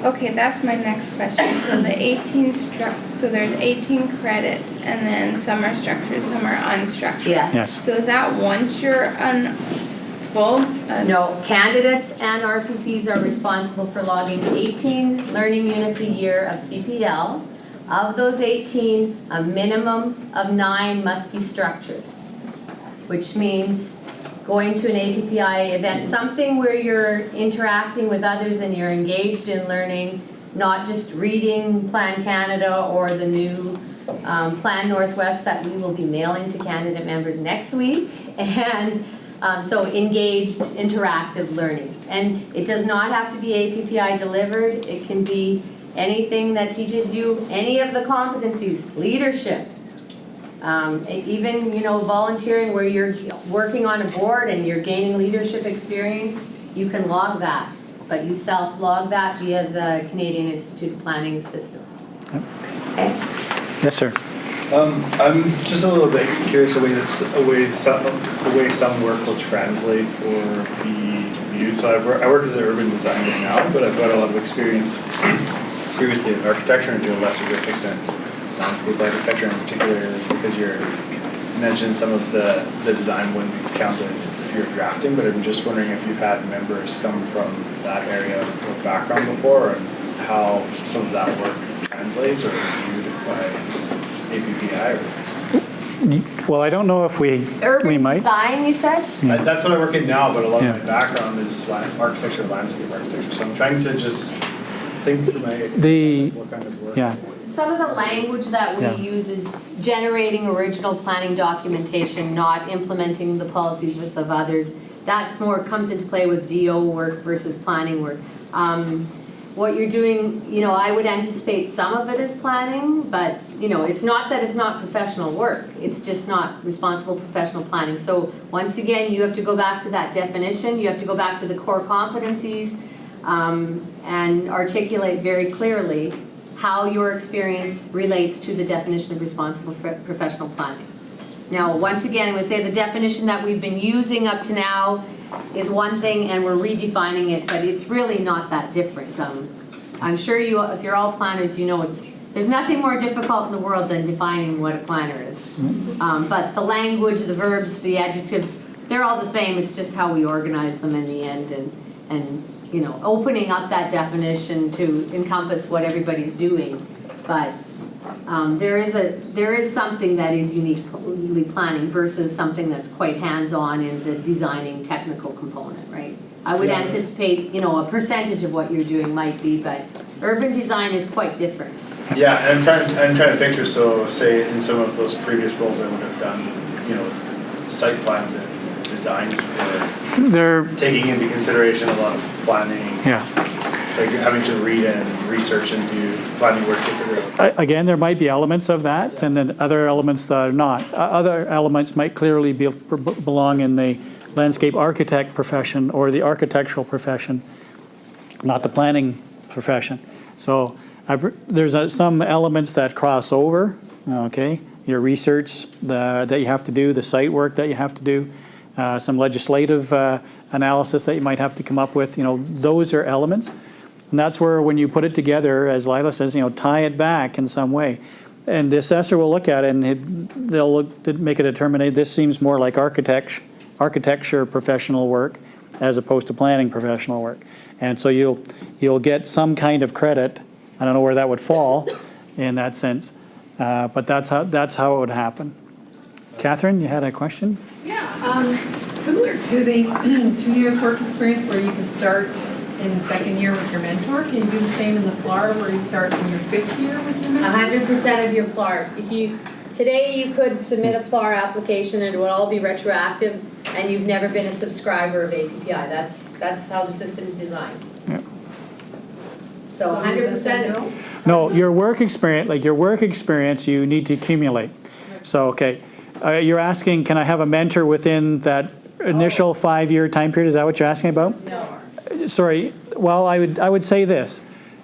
Okay, that's my next question. So the 18 so there's 18 credits, and then some are structured, some are unstructured. Yeah. Yes. So is that once you're full? No, candidates and RPPs are responsible for logging 18 learning units a year of CPL. Of those 18, a minimum of 9 must be structured, which means going to an APPI event, something where you're interacting with others and you're engaged in learning, not just reading Plan Canada or the new Plan Northwest that we will be mailing to candidate members next week. And so engaged, interactive learning. And it does not have to be APPI delivered. It can be anything that teaches you any of the competencies, leadership, even, you know, volunteering where you're working on a board and you're gaining leadership experience, you can log that, but you self-log that via the Canadian Institute of Planning system. Okay. Yes, sir. I'm just a little bit curious the way some work will translate or be viewed. So I work as an urban designer now, but I've got a lot of experience previously in architecture and to a lesser extent landscape architecture in particular, because you mentioned some of the design wouldn't be counted if you're drafting, but I'm just wondering if you've had members come from that area or background before, and how some of that work translates or is viewed by APPI. Well, I don't know if we might. Design, you said? That's what I work in now, but a lot Yeah. of my background is architecture, landscape architecture. So I'm trying to just think through what kind of work. Yeah. Some of the language that we use is generating original planning documentation, not implementing the policies of others. That's more comes into play with DO work versus planning work. What you're doing, you know, I would anticipate some of it is planning, but, you know, it's not that it's not professional work. It's just not responsible professional planning. So once again, you have to go back to that definition. You have to go back to the core competencies and articulate very clearly how your experience relates to the definition of responsible professional planning. Now, once again, I would say the definition that we've been using up to now is one thing, and we're redefining it, but it's really not that different. I'm sure you, if you're all planners, you know there's nothing more difficult in the world than defining what a planner is. But the language, the verbs, the adjectives, they're all the same. It's just how we organize them in the end, and you know, opening up that definition to encompass what everybody's doing. But there is something that is uniquely planning versus something that's quite hands-on in the designing technical component, right? I would anticipate, you know, a percentage of what you're doing might be, but urban design is quite different. Yeah, and I'm trying to picture. So, say in some of those previous roles, I would have done, you know, site plans and designs for They're taking into consideration a lot of planning. yeah. Like you're having to read and research and do planning work to figure out. Again, there might be elements of that, and then other elements that are not. Other elements might clearly belong in the landscape architect profession or the architectural profession, not the planning profession. So there's some elements that cross over. Okay, your research that you have to do, the site work that you have to do, some legislative analysis that you might have to come up with. You know, those are elements. And that's where, when you put it together, as Lyla says, you know, tie it back in some way. And the assessor will look at it and they'll make a determination. This seems more like architecture professional work as opposed to planning professional work. And so you'll get some kind of credit. I don't know where that would fall in that sense, but that's how it would happen. Catherine, you had a question? Yeah, similar to the 2 years work experience where you can start in the second year with your mentor, can you do the same in the FLAR where you start in your 5th year with your mentor? 100% of your FLAR. Today you could submit a FLAR application and it would all be retroactive, and you've never been a subscriber of APPI. That's how the system's designed. Yeah. So 100%. No, your work experience, you need to accumulate. So, okay, you're asking, can I have a mentor within that initial 5-year time period? Is that what you're asking about? No. Sorry. Well, I would say this.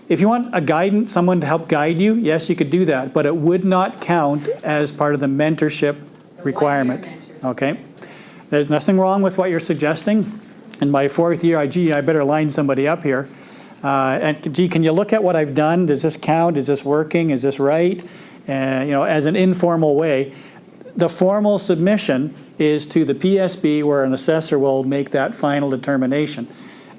If you want someone to help guide you, yes, you could do that, but it would not count as part of the mentorship requirement. Okay? There's nothing wrong with what you're suggesting. In my 4th year, I better line somebody up here. And gee, can you look at what I've done? Does this count? Is this working? Is this right? As an informal way. The formal submission is to the PSB where an assessor will make that final determination.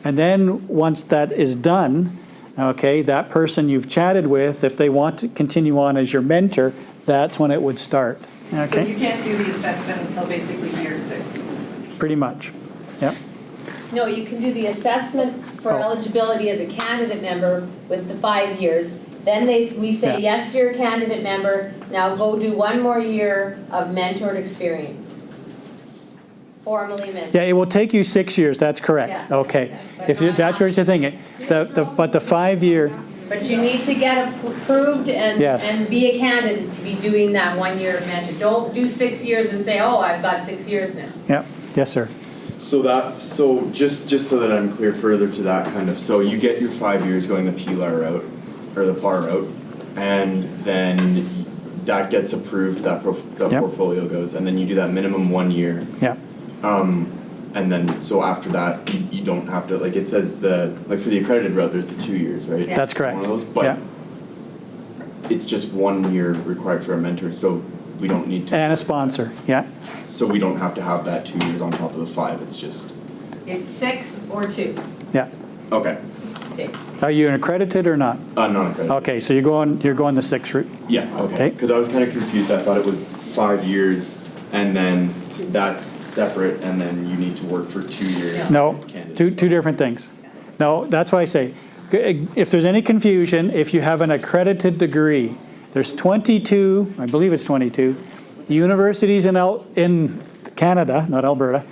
And then once that is done, okay, that person you've chatted with, if they want to continue on as your mentor, that's when it would start. So you Okay, can't do the assessment until basically year 6. pretty much. Yep. No, you can do the assessment for Oh. eligibility as a candidate member with the 5 years. Then we say, Yeah. yes, you're a candidate member, now go do 1 more year of mentored experience. Formally mentored. Yeah, it will take you 6 years, that's correct. Yeah. Okay. But If not that's what you're thinking. But the 5-year, But you need to get approved Yes. and be a candidate to be doing that 1 year of mentor. Don't do 6 years and say, oh, I've got 6 years now. yeah, yes, sir. So just so that I'm clear further to that kind of, so you get your 5 years going the PLAR route, or the PLAR route, and then that gets approved, that Yep. portfolio goes, and then you do that minimum 1 year. Yeah, And then, so after that, you don't have to, like it says like for the accredited route, there's the 2 years, right? Yeah. that's correct. One of those, Yeah. but it's just 1 year required for a mentor, so we don't need to. And a sponsor, yeah. So we don't have to have that 2 years on top of the 5, it's just, It's 6 or 2. Yeah. okay, Okay. Are you accredited or not? non-accredited. Okay, so you're going the 6 route. Yeah, Okay. okay. Because I was kind of confused. I thought it was 5 years, and then that's separate, and then you need to work for 2 years. No, as a candidate. two different things. No, that's why I say, if there's any confusion, if you have an accredited degree, there's 22, I believe it's 22, universities in Canada, not Alberta,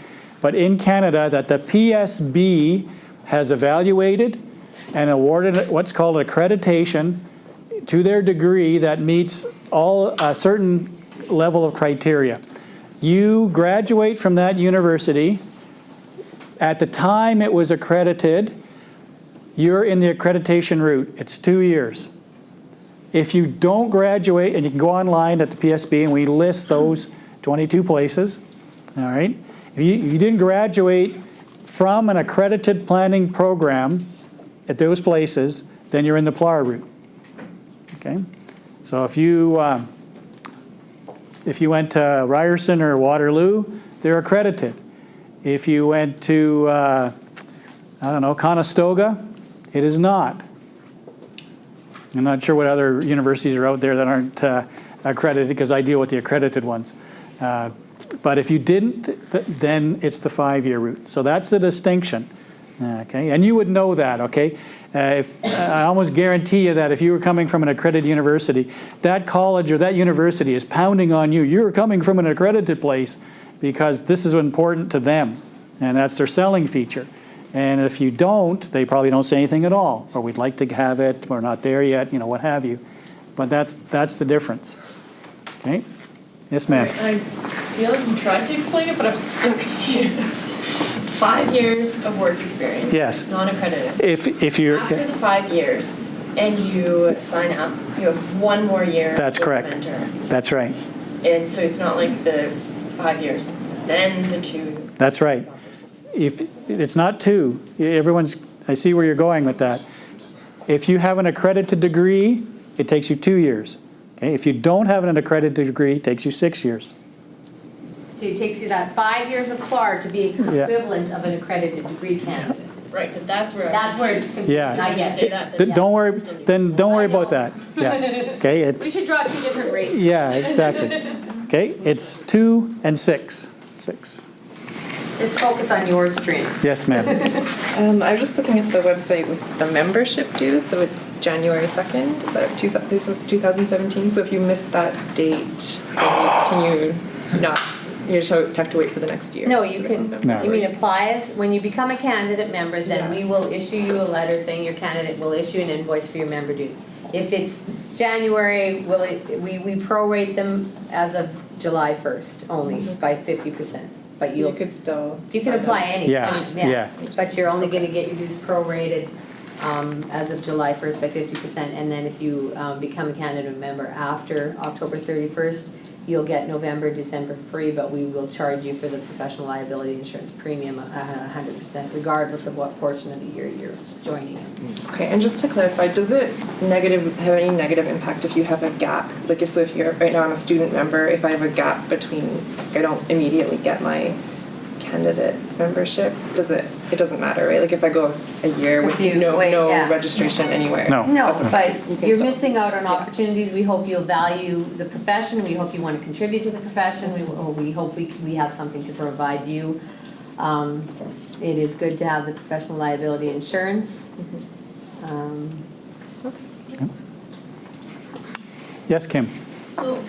but in Canada that the PSB has evaluated and awarded what's called accreditation to their degree that meets a certain level of criteria. You graduate from that university. At the time it was accredited, you're in the accreditation route. It's 2 years. If you don't graduate, and you can go online at the PSB and we list those 22 places, all right? If you didn't graduate from an accredited planning program at those places, then you're in the PLAR route, okay? So if you went to Ryerson or Waterloo, they're accredited. If you went to, Conestoga, it is not. I'm not sure what other universities are out there that aren't accredited, because I deal with the accredited ones. But if you didn't, then it's the 5-year route. So that's the distinction, okay? And you would know that, okay? I almost guarantee you that if you were coming from an accredited university, that college or that university is pounding on you. You're coming from an accredited place because this is important to them, and that's their selling feature. And if you don't, they probably don't say anything at all, or we'd like to have it, we're not there yet, what have you. But that's the difference, okay? Yes, ma'am. I feel like you tried to explain it, but I'm still confused. 5 years of work experience. Yes. Non-accredited. If you're, After the 5 years, and you sign up, you have 1 more year. That's with a correct. mentor. that's right, And so it's not like the 5 years, then the 2. that's right. If it's not 2, I see where you're going with that. If you have an accredited degree, it takes you 2 years. Okay? If you don't have an accredited degree, it takes you 6 years. So it takes you that 5 years of PLAR to be Yeah. equivalent of an accredited degree candidate. Right, but that's where. That's where it's confusing. Yeah. I get Say it. that, Then then don't worry. still need- Then don't worry I know. about that. Yeah. Okay. We should draw 2 different races. Yeah. Exactly. Okay. It's 2 and 6. 6. Just focus on your stream. Yes, ma'am. I was just looking at the website with the membership dues, so it's January 2nd, is that 2017? So if you missed that date, can you not, you just have to wait for the next year? No, you can, No. you mean apply as, when you become a candidate member, then we will issue you a letter saying your candidate will issue an invoice for your member dues. If it's January, we prorate them as of July 1st only by 50%. But So you you could still. can sign up. apply anytime, Yeah, yeah. But you're only gonna get your dues prorated as of July 1st by 50%. And then if you become a candidate member after October 31st, you'll get November, December free, but we will charge you for the professional liability insurance premium 100%, regardless of what portion of the year you're joining in. Okay, and just to clarify, does it have any negative impact if you have a gap? Like if you're, right now I'm a student member, if I have a gap between, I don't immediately get my candidate membership, it doesn't matter, right? Like if I go a year with no registration anywhere. No. No, That's okay. but You can you're still- missing out on opportunities. We hope you'll value the profession. We hope you want to contribute to the profession. We hope we have something to provide you. It is good to have the professional liability insurance. Yes, Kim? So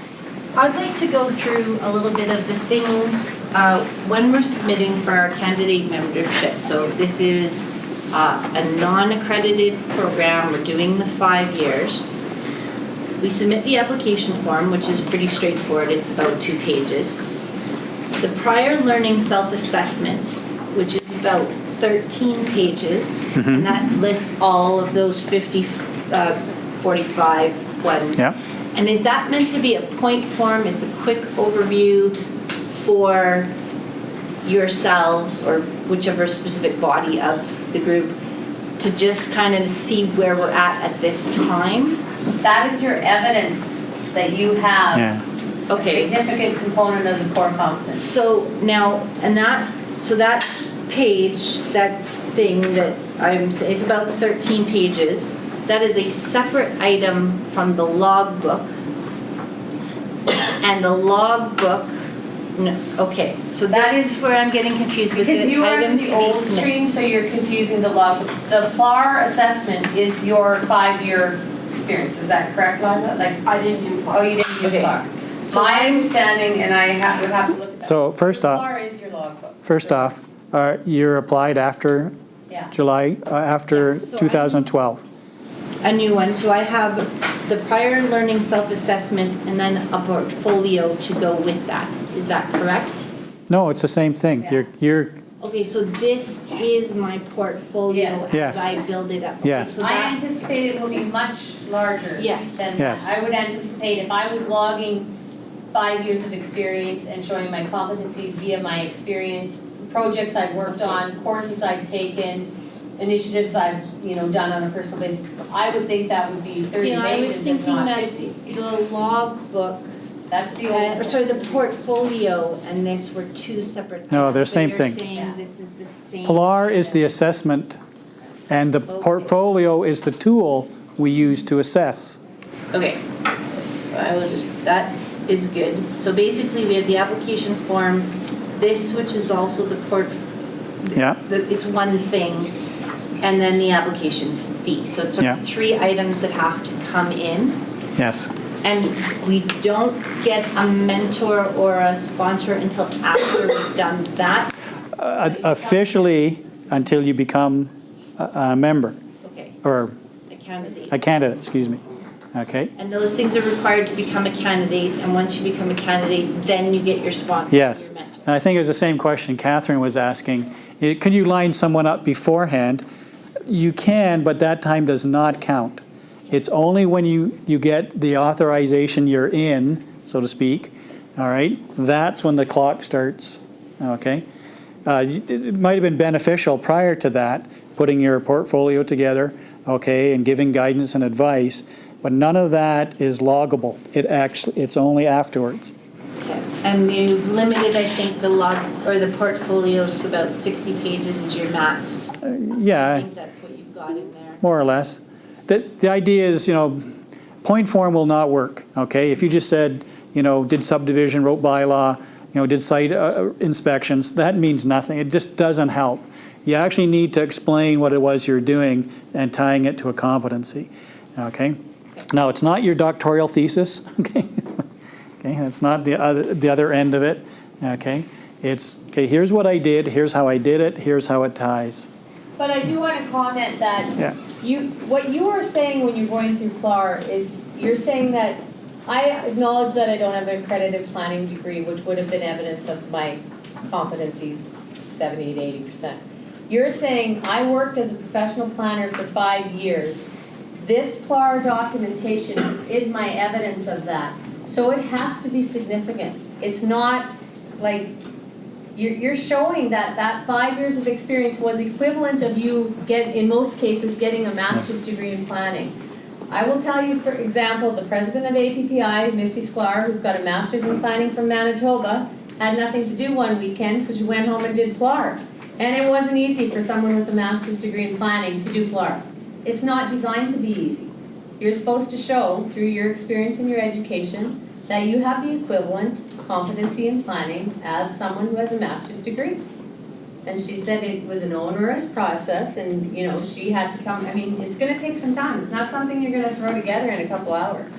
I'd like to go through a little bit of the things when we're submitting for our candidate membership. So this is a non-accredited program. We're doing the 5 years. We submit the application form, which is pretty straightforward. It's about 2 pages. The prior learning self-assessment, which is about 13 pages, and that lists all of those 45 ones. Yeah. And is that meant to be a point form? It's a quick overview for yourselves or whichever specific body of the group to just kind of see where we're at this time? That is your evidence that you have Yeah. a Okay. significant component of the core competence. So now, so that page, that thing that is about 13 pages. That is a separate item from the logbook. And the logbook, no, okay, so that is where I'm getting confused with Because the you are in items the to be old submitted. stream, so you're confusing the log. The FLAR assessment is your 5-year experience, is that correct, Lyla? Like, I didn't do oh, you didn't do Okay. FLAR. So My understanding, and I would have to look at that. So first off, FLAR is your logbook. you're applied after Yeah. July, after Yeah, so 2012. a new one, so I have the prior learning self-assessment and then a portfolio to go with that. Is that correct? No, it's the same thing. Yeah. You're Okay, so this is my portfolio Yes. as I build it up. Okay, Yes. so I that- anticipate it will be much larger Yes. than Yes. that. I would anticipate if I was logging 5 years of experience and showing my competencies via my experience, projects I've worked on, courses I've taken, initiatives I've, done on a personal basis, I would think that would be 30 See, I was pages if thinking not that 50. the logbook, That's the old. sorry, the portfolio and this were 2 separate. No, items. they're So same you're thing. saying this is the same. PLAR is the assessment, and the portfolio is the tool we use to assess. Okay, so I will that is good. So basically, we have the application form, this, which is also the Yeah. it's one thing, and then the application fee. So it's sort Yeah. of 3 items that have to come in. Yes. And we don't get a mentor or a sponsor until after we've done that. Officially, until you become a member, Okay, or a candidate. a candidate, excuse me. Okay? And those things are required to become a candidate, and once you become a candidate, then you get your sponsor. Yes. Your mentor. And I think it was the same question Catherine was asking. Could you line someone up beforehand? You can, but that time does not count. It's only when you get the authorization you're in, so to speak, all right? That's when the clock starts, okay? It might have been beneficial prior to that, putting your portfolio together, okay, and giving guidance and advice, but none of that is loggable. It's only afterwards. Okay. And you've limited, I think, the portfolios to about 60 pages is your max. I Yeah, think that's what you've got in there. more or less. The idea is, point form will not work, okay? If you just said, did subdivision, wrote bylaw, did site inspections, that means nothing. It just doesn't help. You actually need to explain what it was you're doing and tying it to a competency, okay? Now, it's not your doctoral thesis, okay? Okay, it's not the other end of it, okay? It's, okay, here's what I did, here's how I did it, here's how it ties. But I do want to comment that Yeah. what you are saying when you're going through FLAR is you're saying that I acknowledge that I don't have an accredited planning degree, which would have been evidence of my competencies, 70 to 80%. You're saying I worked as a professional planner for 5 years. This FLAR documentation is my evidence of that. So it has to be significant. It's not like, you're showing that that 5 years of experience was equivalent of you in most cases, getting a master's degree in planning. I will tell you, for example, the president of APPI, Misty Sklar, who's got a master's in planning from Manitoba, had nothing to do one weekend, so she went home and did PLAR. And it wasn't easy for someone with a master's degree in planning to do PLAR. It's not designed to be easy. You're supposed to show, through your experience and your education, that you have the equivalent competency in planning as someone who has a master's degree. And she said it was an onerous process, and she had to come. I mean, it's going to take some time. It's not something you're going to throw together in a couple hours.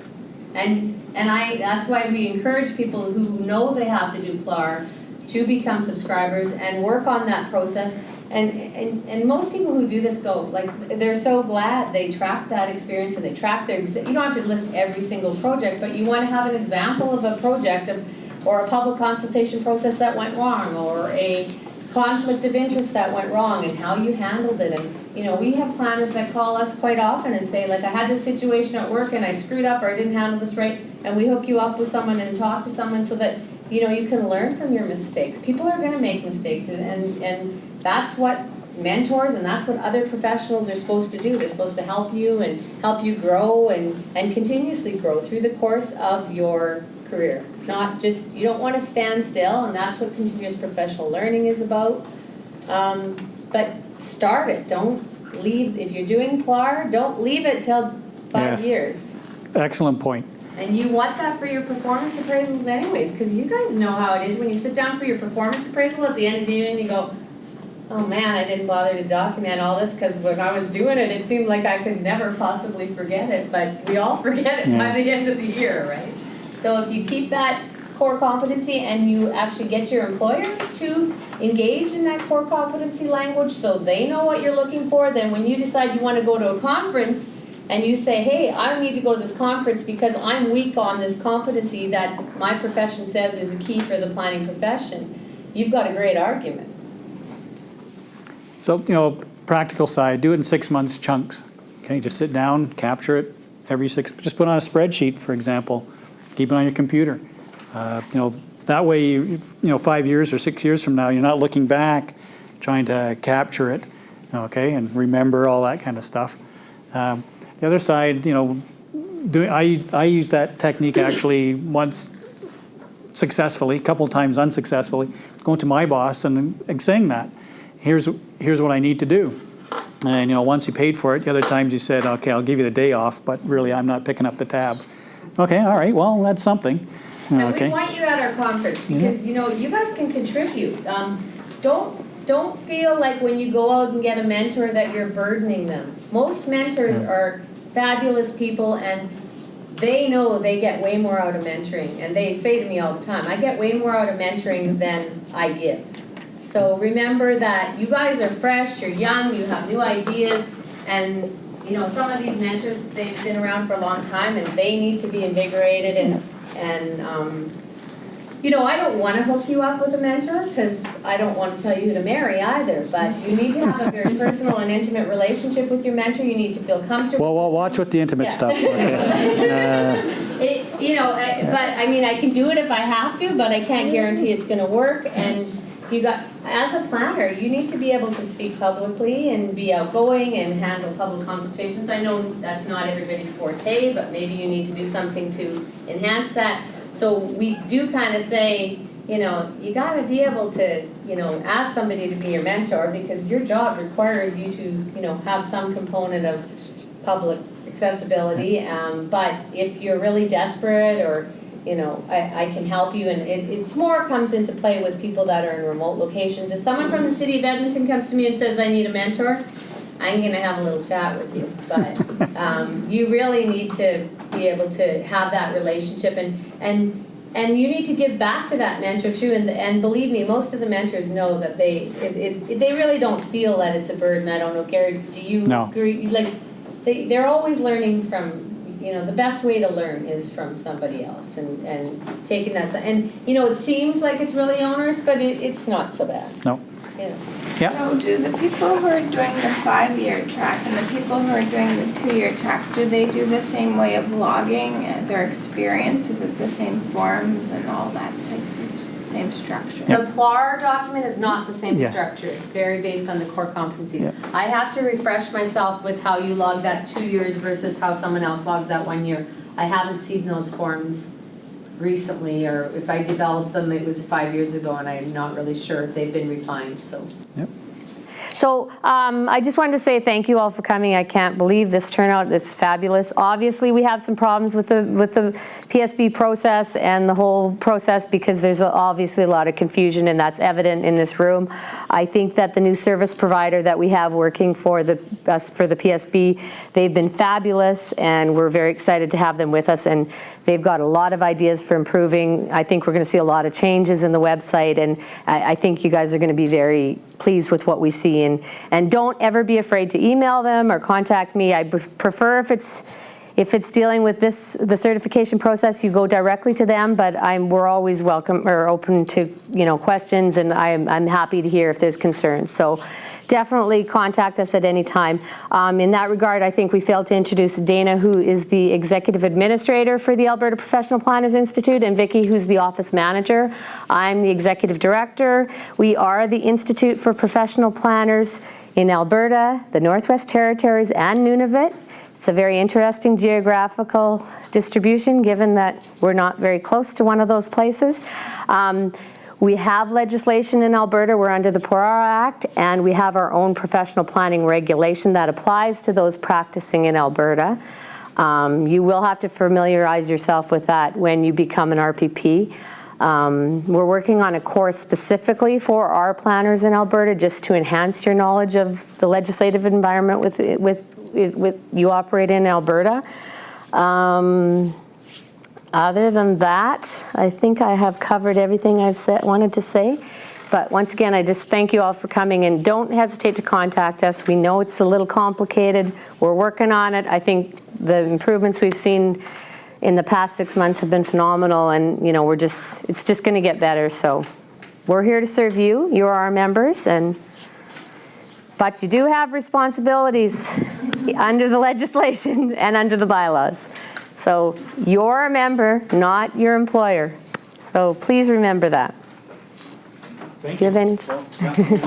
And that's why we encourage people who know they have to do PLAR to become subscribers and work on that process. And most people who do this go, they're so glad they track that experience and they track their, you don't have to list every single project, but you want to have an example of a project or a public consultation process that went wrong, or a conflict of interest that went wrong, and how you handled it. And we have planners that call us quite often and say, I had this situation at work and I screwed up, or I didn't handle this right, and we hook you up with someone and talk to someone so that you can learn from your mistakes. People are going to make mistakes, and that's what mentors and that's what other professionals are supposed to do. They're supposed to help you and help you grow and continuously grow through the course of your career. Not just, you don't want to stand still, and that's what continuous professional learning is about. But start it. Don't leave. If you're doing PLAR, don't leave it till 5 years. Excellent point. And you want that for your performance appraisals anyways, because you guys know how it is when you sit down for your performance appraisal at the end of the year and you go, oh man, I didn't bother to document all this because when I was doing it, it seemed like I could never possibly forget it, but we all forget it by the end of the year, right? So if you keep that core competency and you actually get your employers to engage in that core competency language so they know what you're looking for, then when you decide you want to go to a conference and you say, hey, I need to go to this conference because I'm weak on this competency that my profession says is a key for the planning profession, you've got a great argument. So, practical side, do it in 6 months chunks. Okay, just sit down, capture it every just put on a spreadsheet, for example. Keep it on your computer. That way, 5 years or 6 years from now, you're not looking back, trying to capture it, okay, and remember all that kind of stuff. The other side, I use that technique actually once successfully, a couple times unsuccessfully, going to my boss and saying that. Here's what I need to do. And once you paid for it, the other times you said, okay, I'll give you the day off, but really I'm not picking up the tab. Okay, all right, well, that's something. And we want you at our conference because, you guys can contribute. Don't feel like when you go out and get a mentor that you're burdening them. Most mentors are fabulous people, and they know they get way more out of mentoring. And they say to me all the time, I get way more out of mentoring than I give. So remember that you guys are fresh, you're young, you have new ideas, and some of these mentors, they've been around for a long time and they need to be invigorated and I don't want to hook you up with a mentor because I don't want to tell you who to marry either, but you need to have a very personal and intimate relationship with your mentor. You need to feel comfortable. Well, watch with the intimate stuff. Okay. But I mean, I can do it if I have to, but I can't guarantee it's going to work. And as a planner, you need to be able to speak publicly and be outgoing and handle public consultations. I know that's not everybody's forte, but maybe you need to do something to enhance that. So we do kind of say, you got to be able to, ask somebody to be your mentor because your job requires you to, have some component of public accessibility. But if you're really desperate or I can help you, and it's more comes into play with people that are in remote locations. If someone from the city of Edmonton comes to me and says, I need a mentor, I'm going to have a little chat with you. But you really need to be able to have that relationship, and you need to give back to that mentor too. And believe me, most of the mentors know that they really don't feel that it's a burden. I don't know, Gary, do you agree? They're always learning from. The best way to learn is from somebody else and taking that. And, it seems like it's really onerous, but it's not so bad. No. Yeah, So do the people who are doing the 5-year track and the people who are doing the 2-year track, do they do the same way of logging their experience? Is it the same forms and all that type of same structure? The PLAR document is not the same Yeah. structure. It's very based on the core competencies. Yeah. I have to refresh myself with how you log that 2 years versus how someone else logs that 1 year. I haven't seen those forms recently, or if I developed them, it was 5 years ago, and I'm not really sure if they've been refined, so. So I just wanted to say thank you all for coming. I can't believe this turnout. It's fabulous. Obviously, we have some problems with the PSB process and the whole process because there's obviously a lot of confusion, and that's evident in this room. I think that the new service provider that we have working for the PSB, they've been fabulous, and we're very excited to have them with us. And they've got a lot of ideas for improving. I think we're going to see a lot of changes in the website, and I think you guys are going to be very pleased with what we see. And don't ever be afraid to email them or contact me. I prefer if it's dealing with the certification process, you go directly to them, but we're always welcome or open to questions, and I'm happy to hear if there's concerns. So definitely contact us at any time. In that regard, I think we failed to introduce Dana, who is the Executive Administrator for the Alberta Professional Planners Institute, and Vicki, who's the Office Manager. I'm the Executive Director. We are the Institute for Professional Planners in Alberta, the Northwest Territories, and Nunavut. It's a very interesting geographical distribution, given that we're not very close to one of those places. We have legislation in Alberta. We're under the PORARA Act, and we have our own professional planning regulation that applies to those practicing in Alberta. You will have to familiarize yourself with that when you become an RPP. We're working on a course specifically for our planners in Alberta, just to enhance your knowledge of the legislative environment with you operate in Alberta. Other than that, I think I have covered everything I've wanted to say. But once again, I just thank you all for coming, and don't hesitate to contact us. We know it's a little complicated. We're working on it. I think the improvements we've seen in the past 6 months have been phenomenal, and it's just going to get better. So we're here to serve you. You're our members, but you do have responsibilities under the legislation and under the bylaws. So you're a member, not your employer. So please remember that. Thank Do you have any? you.